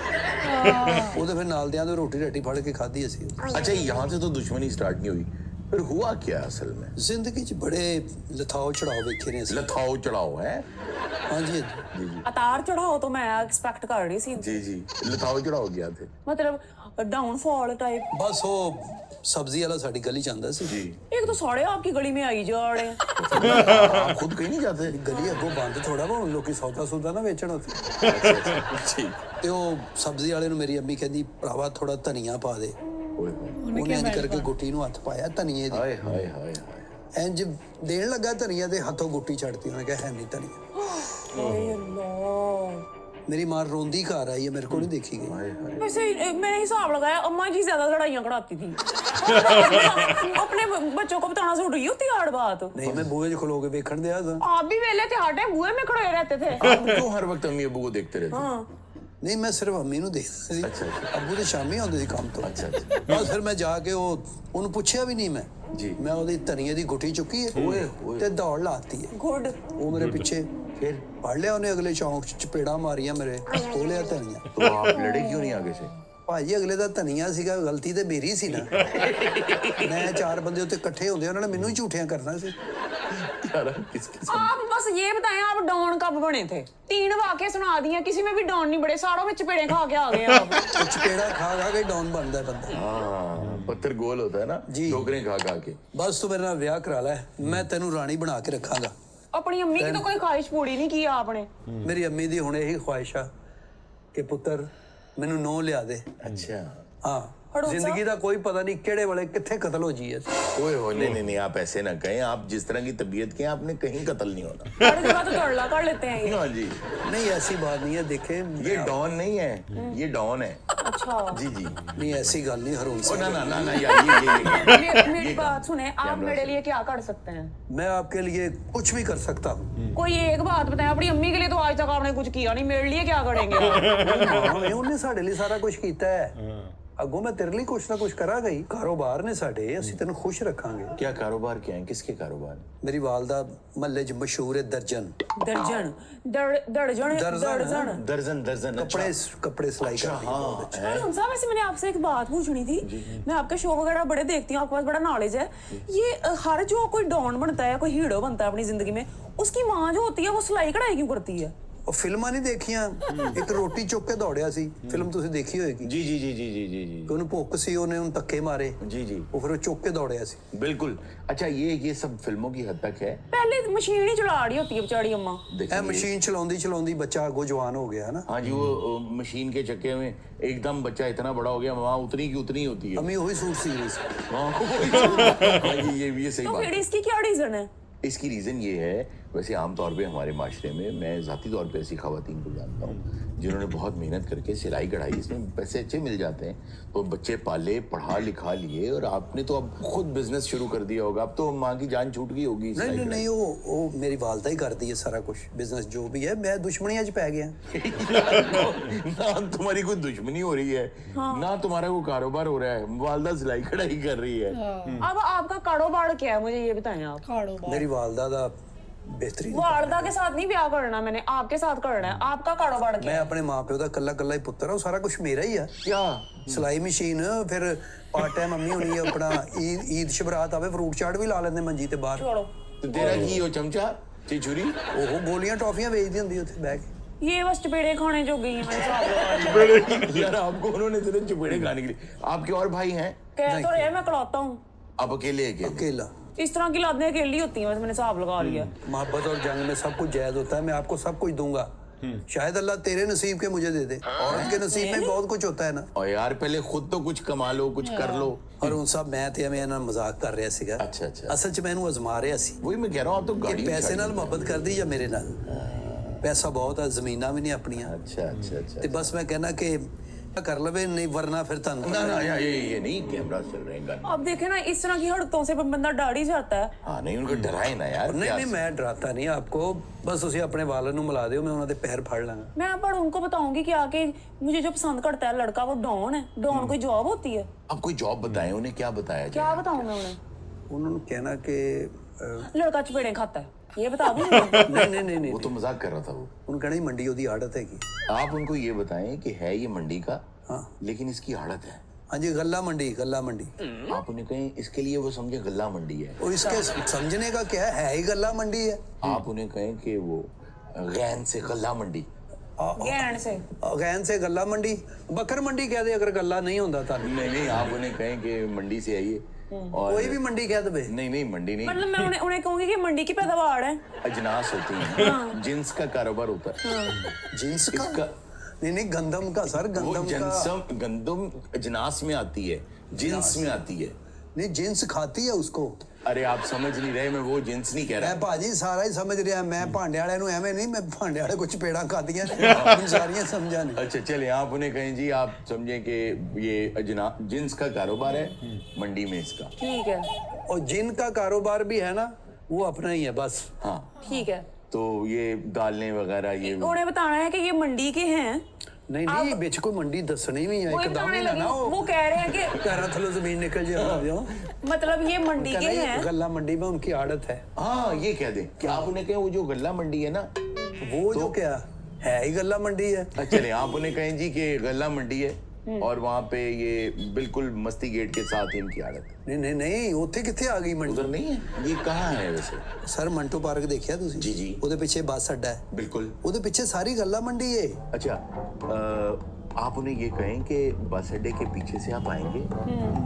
ਉਹਦੇ ਫਿਰ ਨਾਲ ਦਿਆਂ ਦੇ ਰੋਟੀ ਰੱਟੀ ਫੜ ਕੇ ਖਾਧੀ ਅਸੀਂ। अच्छा, यहाँ से तो दुश्मनी स्टार्ट नहीं हुई, फिर हुआ क्या असल में? ਜ਼ਿੰਦਗੀ 'ਚ ਬੜੇ ਲਥਾਓ ਚੜਾਓ ਵੇਖੇ ਨੇ ਅਸੀਂ। लथाओ चढ़ाओ है। ਹਾਂਜੀ अतार चढ़ाओ तो मैं एक्सपेक्ट कर रही सी, जी जी, लथाओ चढ़ाओ क्या थे? मतलब डाउनफॉल टाइप। ਬਸ ਉਹ ਸਬਜ਼ੀ ਵਾਲਾ ਸਾਡੀ ਗਲੀ 'ਚ ਆਂਦਾ ਸੀ। जी, एक तो साढ़े आपकी गली में आई जा रहे हैं। आप खुद कहीं नहीं जाते? ਗਲੀ ਅੱਗੋਂ ਬੰਦ ਥੋੜਾ ਵਾ, ਹੁਣ ਲੋਕੀ ਸੌਦਾ ਸੌਦਾ ਨਾ ਵੇਚਣ ਉੱਥੇ। जी, ਤੇ ਉਹ ਸਬਜ਼ੀ ਵਾਲੇ ਨੂੰ ਮੇਰੀ ਅੰਮੀ ਕਹਿੰਦੀ ਭਰਾਵਾ ਥੋੜਾ ਧਨੀਆ ਪਾ ਦੇ। ओए होए, ਉਹਨੇ ਇੰਜ ਕਰਕੇ ਗੁੱਟੀ ਨੂੰ ਹੱਥ ਪਾਇਆ ਧਨੀਏ ਦੀ, हाय हाय हाय हाय। ਇੰਜ ਦੇਣ ਲੱਗਾ ਧਨੀਆ ਦੇ ਹੱਥੋਂ ਗੁੱਟੀ ਛੱਡਤੀ। ਉਹਨੇ ਕਿਹਾ ਹੈ ਨਹੀਂ ਧਨੀਆ। ओए अल्लाह। मेरी माँ रोंदी घर आई है, मेरे को नहीं देखी गई। वैसे मैंने हिसाब लगाया अम्मा जी ज्यादा लड़ाइयाँ कराती थी। अपने बच्चों को बताना जरूरी होती है हर बात। नहीं मैं बूहे जो खलो के वेखण दिया था। आप भी वेले थे, हर टाइम बुए में खड़े रहते थे। आप क्यों हर वक्त अम्मी अब्बू को देखते रहते? हाँ नहीं मैं सिर्फ अम्मी ਨੂੰ ਦੇਖਦਾ ਸੀ। अच्छा, अच्छा। ਅੱਬੂ ਤੇ ਸ਼ਾਮੀ ਆਉਂਦੇ ਸੀ ਕੰਮ ਤੋਂ। अच्छा अच्छा, ਬਸ ਫਿਰ ਮੈਂ ਜਾ ਕੇ ਉਹਨੂੰ ਪੁੱਛਿਆ ਵੀ ਨਹੀਂ ਮੈਂ ਜੀ। ਮੈਂ ਉਹਦੀ ਧਨੀਏ ਦੀ ਗੁੱਟੀ ਚੁੱਕੀ ਹੈ ਓਏ ਹੋਏ। ਤੇ ਦੌੜ ਲਾਤੀ ਹੈ। गुड। ਉਹ ਮੇਰੇ ਪਿੱਛੇ फिर ਫੜ ਲਿਆ ਉਹਨੇ, ਅਗਲੇ ਚੌਂਕ 'ਚ ਚਪੇੜਾ ਮਾਰੀਆਂ ਮੇਰੇ, ਖੋਲਿਆ ਧਨੀਆ। तो आप लड़े क्यों नहीं आगे से? ਭਾਜੀ ਅਗਲੇ ਦਾ ਧਨੀਆ ਸੀਗਾ, ਗਲਤੀ ਤੇ ਮੇਰੀ ਸੀ ਨਾ। ਮੈਂ ਚਾਰ ਬੰਦੇ ਉੱਤੇ ਇਕੱਠੇ ਹੁੰਦੇ, ਉਹਨਾਂ ਨੇ ਮੈਨੂੰ ਹੀ ਝੂਠਿਆਂ करना ਸੀ। यार, किसके साथ? आप बस ये बताएं आप डॉन कब बने थे? 3 वाकये सुना दिए, किसी में भी डॉन नहीं बड़े, सारों में चपेड़े खा के आ गए आप। ਉਹ ਚਪੇੜਾ ਖਾ ਖਾ ਕੇ ਡਾਊਨ ਬਣਦਾ ਹੈ ਬੰਦਾ। हाँ, पत्थर गोल होता है ना, जी। ठोकरें खा खा के। ਬਸ ਤੂੰ ਮੇਰੇ ਨਾਲ ਵਿਆਹ ਕਰਾ ਲੈ, ਮੈਂ ਤੈਨੂੰ ਰਾਣੀ ਬਣਾ ਕੇ ਰੱਖਾਂਗਾ। अपनी अम्मी की तो कोई ख्वाहिश पूरी नहीं की आपने। ਮੇਰੀ ਅੰਮੀ ਦੀ ਹੁਣ ਇਹੀ ਖੁਆਇਸ਼ ਆ ਕਿ ਪੁੱਤਰ ਮੈਨੂੰ ਨੋ ਲਿਆ ਦੇ। अच्छा, ਹਾਂ, ਜ਼ਿੰਦਗੀ ਦਾ ਕੋਈ ਪਤਾ ਨਹੀਂ ਕਿਹੜੇ ਵੇਲੇ ਕਿੱਥੇ ਕਤਲ ਹੋ ਜਾਈਏ। ओए हो, नहीं नहीं नहीं, आप ऐसे ना कहें। आप जिस तरह की तबीयत के हैं, आपने कहीं कत्ल नहीं होना। हर जगह तो तड़ला कर लेते हैं ये। हाँ जी, नहीं ऐसी बात नहीं है, देखे ये डॉन नहीं है, ये डॉन है। अच्छा जी जी। नहीं ऐसी गल नहीं हरून ओ, ना साहब। ना ना ना यार, ये मेरी बात सुने, आप मेरे लिए क्या कर सकते हैं? मैं आपके लिए कुछ भी कर सकता हूँ। कोई एक बात बताएं, अपनी अम्मी के लिए तो आज तक आपने कुछ किया नहीं, मेरे लिए क्या करेंगे आप? ਉਹਨੇ ਸਾਡੇ ਲਈ ਸਾਰਾ ਕੁਝ ਕੀਤਾ ਹੈ। ਅੱਗੋਂ ਮੈਂ ਤੇਰੇ ਲਈ ਕੁਛ ਨਾ ਕੁਛ ਕਰਾਂਗਾ ਹੀ। ਕਾਰੋਬਾਰ ਨੇ ਸਾਡੇ, ਅਸੀਂ ਤੈਨੂੰ ਖੁਸ਼ ਰੱਖਾਂਗੇ। क्या कारोबार क्या है? किसके कारोबार? ਮੇਰੀ ਵਾਲਦਾ ਮਹੱਲੇ 'ਚ ਮਸ਼ਹੂਰ ਹੈ ਦਰਜਨ। दर्जन दर्जन दर्जन। दर्जन दर्जन। अच्छा, कपड़े सिलाई करती है हाँ, बहुत अच्छी। है। अरुण साहब, वैसे मैंने आपसे एक बात पूछनी थी। मैं आपके शो वगैरह बड़े देखती हूँ, आपके पास बड़ा नॉलेज है। ये हर जो कोई डॉन बनता है, कोई हीरो बनता है अपनी जिंदगी में, उसकी माँ जो होती है वो सिलाई कढ़ाई क्यों करती है? ਉਹ ਫਿਲਮਾਂ ਨਹੀਂ ਦੇਖੀਆਂ? ਇੱਕ ਰੋਟੀ ਚੁੱਕ ਕੇ ਦੌੜਿਆ ਸੀ, ਫਿਲਮ ਤੁਸੀਂ ਦੇਖੀ ਹੋਏਗੀ। जी जी जी जी जी जी जी ਕਿ ਉਹਨੂੰ ਭੁੱਖ ਸੀ, ਉਹਨੇ ਉਹਨੂੰ ਧੱਕੇ ਮਾਰੇ, जी जी, ਉਹ ਫਿਰ ਉਹ ਚੁੱਕ ਕੇ ਦੌੜਿਆ ਸੀ। बिल्कुल। अच्छा, ये सब फिल्मों की हद तक है। पहले मशीन ही चला रही होती है बेचारी अम्मा। ਇਹ देखिए, ਮਸ਼ੀਨ ਚਲਾਉਂਦੀ ਚਲਾਉਂਦੀ ਬੱਚਾ ਅੱਗੋਂ ਜਵਾਨ ਹੋ ਗਿਆ ਨਾ। हाँ जी, वो मशीन के चक्के में एकदम बच्चा इतना बड़ा हो गया, वहाँ उतनी की उतनी होती है। ਅਮੀ ਉਹੀ ਸੂਟ ਸੀ ਰਹੀ ਸੀ। हाँ, हाँ जी, ये सही तो बात फिर है। इसकी क्या रीजन है? इसकी रीज़न ये है, वैसे आमतौर पे हमारे माशरे में मैं ज़ाती तौर पे ऐसी ख़वातीन को जानता हूँ जिन्होंने बहुत मेहनत करके सिलाई कढ़ाई, इसमें पैसे अच्छे मिल जाते हैं, तो बच्चे पाले, पढ़ा लिखा लिए, और आपने तो अब खुद बिजनेस शुरू कर दिया होगा। अब तो माँ की जान छूट गई होगी। नहीं नहीं नहीं, ਉਹ ਮੇਰੀ ਵਾਲਦਾ ਹੀ ਕਰਦੀ ਹੈ ਸਾਰਾ ਕੁਝ, ਬਿਜ਼ਨਸ ਜੋ ਵੀ ਹੈ। ਮੈਂ ਦੁਸ਼ਮਣੀਆਂ 'ਚ ਪੈ ਗਿਆ। ना तुम्हारी कोई दुश्मनी हो रही है, ना तुम्हारा कोई कारोबार हो रहा है, वालदा सिलाई कढ़ाई कर रही है। अब आपका कारोबार क्या है, मुझे ये बताएं आप। ਮੇਰੀ ਵਾਲਦਾ ਦਾ बेहतरीन। वारदा के साथ नहीं ब्याह करना मैंने, आपके साथ करना है। आपका कारोबार क्या मैं है? अपने माँ प्यो का कल्ला कल्ला ही पुत्र हूँ, सारा कुछ मेरा ही है। क्या? सिलाई मशीन, फिर पार्ट टाइम मम्मी होनी है अपना, ईद शबरात आवे फ्रूट चाट भी ला लेंदे मंजी ते बाहर। छोड़ो, तो तेरा की हो चमचा चिचुरी? ओहो गोलियां टॉफियां बेचदी हुंदी उत्थे बैठ के। ये बस चपेड़े खाने जो गई हैं, मैंने हिसाब लगा लिया। यार, आपको उन्होंने तेरे चुपेड़े खाने के लिए। आपके और भाई हैं? कह तो रहे मैं कलौता हूँ, आप अकेले अकेला। इस तरह की लादें अकेली होती हैं, बस मैंने हिसाब लगा लिया। मोहब्बत और जंग में सब कुछ जायज होता है, मैं आपको सब कुछ दूंगा, शायद अल्लाह तेरे नसीब के मुझे दे दे। औरत के नसीब में बहुत कुछ होता है ना। और यार पहले खुद तो कुछ कमा लो, कुछ कर लो। और उन सब मैं ਤੇ ਐਵੇਂ ਨਾਲ ਮਜ਼ਾਕ ਕਰ ਰਿਹਾ ਸੀਗਾ। अच्छा अच्छा, ਅਸਲ 'ਚ ਮੈਨੂੰ ਅਜ਼ਮਾ ਰਿਹਾ ਸੀ वही मैं कह रहा हूँ, आप तो ਕਿ गाड़ी ਪੈਸੇ ਨਾਲ ਮੁਹੱਬਤ ਕਰਦੀ ਜਾਂ ਮੇਰੇ ਨਾਲ। ਪੈਸਾ ਬਹੁਤ ਆ, ਜ਼ਮੀਨਾਂ ਵੀ ਨਹੀਂ ਆਪਣੀਆਂ अच्छा अच्छा अच्छा। ਤੇ ਬਸ ਮੈਂ ਕਹਿਣਾ ਕਿ कर लवे, नहीं वरना फिर तन ना ना ये नहीं, कैमरा चल रहे हैं गाने। अब देखे ना इस तरह की हरकतों से बंदा डर ही जाता है। हाँ नहीं, उनको डराए ना यार। नहीं नहीं मैं डराता नहीं आपको, बस उसे अपने वालों ਨੂੰ मिला ਦਿਓ, मैं उन्होंने पैर फाड़ लांगा। मैं पर उनको बताऊंगी कि आके मुझे जो पसंद करता है लड़का वो डॉन है। डॉन कोई जॉब होती है? आप कोई जॉब बताएं उन्हें, क्या बताया क्या जाए? बताऊं मैं उन्होंने कहना कि लड़का चपेड़े खाता है, ये बता दूं? नहीं वो तो मजाक कर रहा था वो। उन्होंने कहना मंडी ओदी आदत हैगी। आप उनको ये बताएं कि है ये मंडी का, हाँ लेकिन इसकी आड़त है। हाँ जी, गल्ला मंडी, गल्ला मंडी। आप उन्हें कहें इसके लिए वो समझे गल्ला मंडी है। और इसके समझने का क्या है ही गल्ला मंडी है। आप उन्हें कहें कि वो गैन से गल्ला मंडी। गैन से गैन से गल्ला मंडी, बकर मंडी कह दे अगर गल्ला नहीं होता था। नहीं नहीं, आप उन्हें कहें कि मंडी से आइए। और कोई भी मंडी कह दे। नहीं नहीं, मंडी नहीं, मतलब मैं उन्हें कहूंगी कि मंडी की पैदावार है। अजनास होती है, जिन्स का कारोबार होता है। जींस का इसका नहीं गंदम का सर, वो गंदम का गंदम अजनास में आती है, जिन्स में आती है। नहीं, जींस खाती है उसको। अरे आप समझ नहीं रहे, मैं वो जिन्स नहीं कह रहा। मैं भाजी सारा ही समझ रहा, मैं भांडे वाले ਨੂੰ ਐਵੇਂ ਨਹੀਂ, मैं भांडे वाले कुछ पेड़ा खादियां ने सारियां समझा नहीं। अच्छा चलिए, आप उन्हें कहें जी, आप समझें कि ये जिन्स का कारोबार है मंडी में इसका। ठीक है। और जिन का कारोबार भी है ना वो अपना ही है बस। हाँ ठीक है, तो ये दालें वगैरह ये उन्हें बताना है कि ये मंडी के हैं। नहीं नहीं, बिच कोई मंडी दसनी भी है, वो एकदम बताने ही लगी, ना वो कह रहे हैं कि पैरों थलो जमीन निकल जाए। मतलब ये मंडी के हैं। गल्ला मंडी में उनकी आदत है। हाँ ये कह दें कि आप उन्हें कहें वो जो गल्ला मंडी है ना, वो जो क्या है ही गल्ला मंडी है। चलिए आप उन्हें कहें जी कि गल्ला मंडी है और वहाँ पे ये बिल्कुल मस्ती गेट के साथ ही इनकी आदत। नहीं नहीं नहीं, ਉੱਥੇ ਕਿੱਥੇ ਆ ਗਈ ਮੰਡੀ? उधर नहीं है, ये कहाँ है वैसे? ਸਰ ਮੰਟੂ ਪਾਰਕ ਦੇਖਿਆ ਤੁਸੀਂ? जी जी ਉਹਦੇ ਪਿੱਛੇ ਬੱਸ ਅੱਡਾ ਹੈ, बिल्कुल। ਉਹਦੇ ਪਿੱਛੇ ਸਾਰੀ ਗੱਲਾ ਮੰਡੀ है। अच्छा आप उन्हें ये कहें कि बस अड्डे के पीछे से आप आएंगे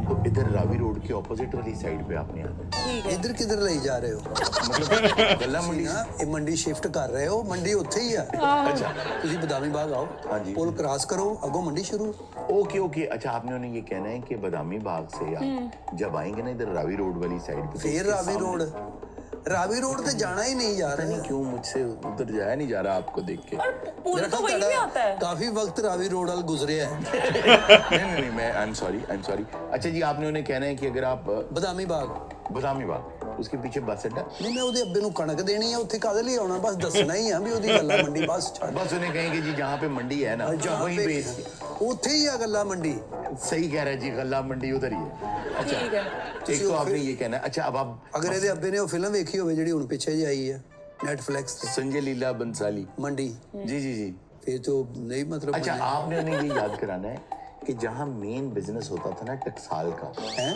तो इधर रावी रोड के ऑपोजिट वाली साइड पे आपने आना है। ठीक है। ਇੱਧਰ ਕਿੱਧਰ ਲਈ ਜਾ ਰਹੇ ਹੋ? मतलब गल्ला मंडी ਨਾ ਇਹ ਮੰਡੀ ਸ਼ਿਫਟ ਕਰ ਰਹੇ ਹੋ, ਮੰਡੀ ਉੱਥੇ ਹੀ ਆ। अच्छा ਤੁਸੀਂ ਬਦਾਮੀ ਬਾਗ ਆਓ, हाँ जी। ਪੁਲ ਕ੍ਰਾਸ ਕਰੋ, ਅੱਗੋਂ ਮੰਡੀ ਸ਼ੁਰੂ। Okay okay. अच्छा आपने उन्हें ये कहना है कि बादामी बाग से आप जब आएंगे ना इधर रावी रोड वाली साइड पे, तो फिर उसके रावी सामने- रोड, रावी रोड ਤੇ ਜਾਣਾ ही नहीं यार। पता नहीं क्यों मुझसे उधर जाया नहीं जा रहा आपको देख के। पुल तो वहीं पे आता है। काफी वक्त रावी रोड वाल गुजरे है। नहीं मैं आई एम सॉरी अच्छा जी, आपने उन्हें कहना है कि अगर आप ਬਦਾਮੀ ਬਾਗ बादामी बाग उसके पीछे बस अड्डा। ਨਹੀਂ ਮੈਂ ਉਹਦੇ ਅੱਬੇ ਨੂੰ ਕਣਕ ਦੇਣੀ ਹੈ, ਉੱਥੇ ਕਾਹਦੇ ਲਈ ਆਉਣਾ, ਬਸ ਦੱਸਣਾ ਹੀ ਆ ਵੀ ਉਹਦੀ ਗੱਲਾ ਮੰਡੀ ਬਸ ਛੱਡ। बस उन्हें कहेंगे जी जहाँ पे मंडी है ना जहाँ वहीं पे पे इसकी- ਉੱਥੇ ਹੀ ਆ ਗੱਲਾ ਮੰਡੀ। सही कह रहा है जी, गल्ला मंडी उधर ही है। अच्छा ठीक है। एक तो आपने ये कहना है। अच्छा अब आप ਅਗਰ ਇਹਦੇ ਅੱਬੇ ਨੇ ਉਹ ਫਿਲਮ ਵੇਖੀ ਹੋਵੇ ਜਿਹੜੀ ਹੁਣ ਪਿੱਛੇ ਜਿਹੀ ਆਈ ਹੈ नेटफ्लिक्स ਤੇ, संजय लीला बंसाली। मंडी, जी जी जी। फिर तो नहीं मतलब अच्छा आपने उन्हें ये याद कराना है कि जहाँ मेन बिजनेस होता था ना टकसाल का, है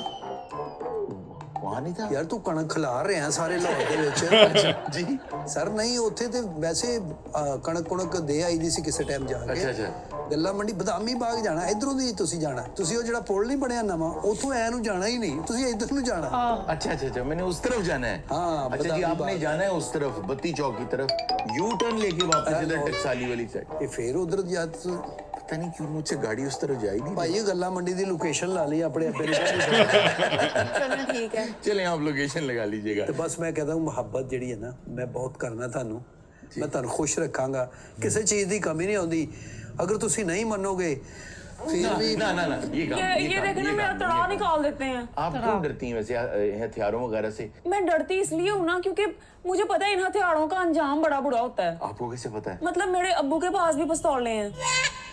वहाँ नहीं था यार तू कणक खिला रहे हैं सारे लाहौर ਦੇ ਵਿੱਚ। जी। ਸਰ ਨਹੀਂ ਉੱਥੇ ਤੇ ਵੈਸੇ ਕਣਕ ਕੁਣਕ ਦੇ ਆਈ ਦੀ ਸੀ ਕਿਸੇ ਟਾਈਮ ਜਾ अच्छा ਕੇ। अच्छा ਗੱਲਾ ਮੰਡੀ ਬਦਾਮੀ ਬਾਗ ਜਾਣਾ, ਇਧਰੋਂ ਦੀ ਤੁਸੀਂ ਜਾਣਾ, ਤੁਸੀਂ ਉਹ ਜਿਹੜਾ ਪੁਲ ਨਹੀਂ ਬਣਿਆ ਨਵਾਂ ਉੱਥੋਂ ਐ ਨੂੰ ਜਾਣਾ ही नहीं, ਤੁਸੀਂ ਇਧਰ ਨੂੰ ਜਾਣਾ। अच्छा मैंने उस तरफ जाना है। हाँ, अच्छा जी बादामी आपने बाग। जाना है उस तरफ बत्ती चौक की तरफ, यू टर्न लेके वापस इधर टकसाली वाली साइड। ਇਹ ਫੇਰ ਉਧਰ ਜਾ पता नहीं क्यों मुझसे गाड़ी उस तरफ जाई नहीं। ਭਾਈ ਇਹ ਗੱਲਾ ਮੰਡੀ ਦੀ ਲੋਕੇਸ਼ਨ ਲਾ ਲਈ ਆਪਣੇ ਅੱਬੇ ਨੇ। चलो ठीक है। चले आप लोकेशन लगा लीजिएगा। ਤੇ ਬਸ ਮੈਂ ਕਹਦਾ ਮੁਹੱਬਤ ਜਿਹੜੀ ਹੈ ਨਾ ਮੈਂ ਬਹੁਤ ਕਰਨਾ ਤੁਹਾਨੂੰ, ਮੈਂ ਤੁਹਾਨੂੰ ਖੁਸ਼ ਰੱਖਾਂਗਾ, ਕਿਸੇ ਚੀਜ਼ ਦੀ ਕਮੀ ਨਹੀਂ ਆਉਂਦੀ। अगर ਤੁਸੀਂ नहीं मनोगे फिर भी ना ना ना ये काम ये देखना मेरा तड़ाव निकाल देते हैं। आप क्यों डरती हैं वैसे हथियारों वगैरह से? मैं डरती इसलिए हूँ ना क्योंकि मुझे पता है इन हथियारों का अंजाम बड़ा बुरा होता है। आपको कैसे पता है? मतलब मेरे अब्बू के पास भी पिस्तौलें हैं,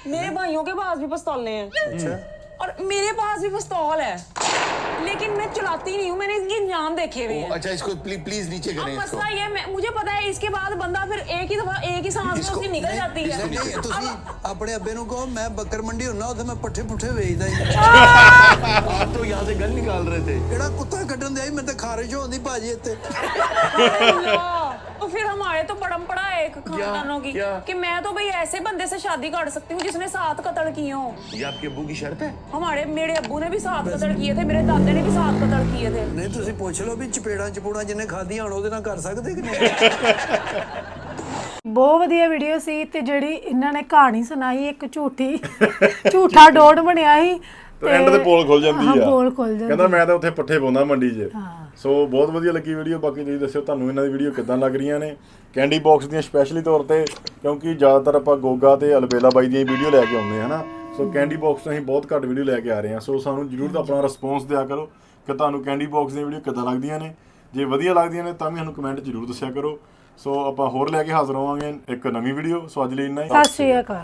मेरे भाइयों के पास भी पिस्तौलें हैं। अच्छा और मेरे पास भी पिस्तौल है, लेकिन मैं चलाती नहीं हूँ, मैंने इसके अंजाम देखे हुए हैं। अच्छा इसको प्लीज नीचे अब करें इसको। मसला ये मुझे पता है इसके बाद बंदा फिर एक ही दफा एक ही सांस में उसकी निकल जाती है। नहीं ਤੁਸੀਂ ਆਪਣੇ ਅੱਬੇ ਨੂੰ ਕਹੋ ਮੈਂ ਬੱਕਰ ਮੰਡੀ ਹੁੰਨਾ, ਉੱਥੇ ਮੈਂ ਪੱਠੇ ਪੁੱਠੇ ਵੇਚਦਾ ਹੀ। आप तो यहाँ से गन निकाल रहे थे। ਕਿਹੜਾ ਕੁੱਤਾ ਕੱਢਣ ਦੇ ਆਈ, ਮੈਂ ਤਾਂ ਖਾਰਿਜ ਹੋਣ ਦੀ ਭਾਜੀ ਇੱਥੇ। तो फिर हमारे तो परंपरा है एक खानदानों की क्या? कि मैं तो भाई ऐसे बंदे से शादी कर सकती हूँ जिसने 7 कत्ल किए हों। ये आपके अब्बू की शर्त है? मेरे अब्बू ने भी 7 कत्ल किए थे, मेरे दादे ने भी 7 कत्ल किए थे। ਨਹੀਂ ਤੁਸੀਂ ਪੁੱਛ ਲਓ ਵੀ ਚਪੇੜਾਂ ਚਪੂੜਾਂ ਜਿਹਨੇ ਖਾਧੀਆਂ ਹੁਣ ਉਹਦੇ ਨਾਲ ਕਰ ਸਕਦੇ ਕਿ ਨਹੀਂ। ਬਹੁਤ ਵਧੀਆ ਵੀਡੀਓ ਸੀ ਤੇ ਜਿਹੜੀ ਇਹਨਾਂ ਨੇ ਕਹਾਣੀ ਸੁਣਾਈ ਇੱਕ ਝੂਠਾ ਡੋਡ ਬਣਿਆ ਸੀ ਤੇ ਐਂਡ ਤੇ ਪੋਲ ਖੁੱਲ ਜਾਂਦੀ ਹਾਂ, ਆ ਪੋਲ ਖੁੱਲ ਜਾਂਦੀ। ਕਹਿੰਦਾ ਮੈਂ ਤਾਂ ਉੱਥੇ ਪੱਠੇ ਪਾਉਂਦਾ ਮੰਡੀ 'ਚ। ਸੋ ਬਹੁਤ ਵਧੀਆ ਲੱਗੀ ਵੀਡੀਓ। ਬਾਕੀ ਤੁਸੀਂ ਦੱਸਿਓ ਤੁਹਾਨੂੰ ਇਹਨਾਂ ਦੀ ਵੀਡੀਓ ਕਿੱਦਾਂ ਲੱਗ ਰਹੀਆਂ ਨੇ ਕੈਂਡੀ ਬਾਕਸ ਦੀਆਂ, ਸਪੈਸ਼ਲੀ ਤੌਰ ਤੇ ਕਿਉਂਕਿ ਜ਼ਿਆਦਾਤਰ ਆਪਾਂ ਗੋਗਾ ਤੇ ਅਲਬੇਲਾ ਬਾਈ ਦੀਆਂ ਵੀਡੀਓ ਲੈ ਕੇ ਆਉਂਦੇ ਹਾਂ ਨਾ। ਸੋ ਕੈਂਡੀ ਬਾਕਸ ਤੋਂ ਅਸੀਂ ਬਹੁਤ ਘੱਟ ਵੀਡੀਓ ਲੈ ਕੇ ਆ ਰਹੇ ਹਾਂ। ਸੋ ਸਾਨੂੰ ਜ਼ਰੂਰ ਆਪਣਾ ਰਿਸਪੌਂਸ ਦਿਆ ਕਰੋ ਕਿ ਤੁਹਾਨੂੰ ਕੈਂਡੀ ਬਾਕਸ ਦੀਆਂ ਵੀਡੀਓ ਕਿੱਦਾਂ ਲੱਗਦੀਆਂ ਨੇ। ਜੇ ਵਧੀਆ ਲੱਗਦੀਆਂ ਨੇ ਤਾਂ ਵੀ ਸਾਨੂੰ ਕਮੈਂਟ ਜ਼ਰੂਰ ਦੱਸਿਆ ਕਰੋ। ਸੋ ਆਪਾਂ ਹੋਰ ਲੈ ਕੇ ਹਾਜ਼ਰ ਹੋਵਾਂਗੇ ਇੱਕ ਨਵੀਂ ਵੀਡੀਓ। ਸੋ ਅੱਜ ਲਈ ਇੰਨਾ ਹੀ। ਸਤਿ ਸ਼੍ਰੀ ਅਕਾਲ।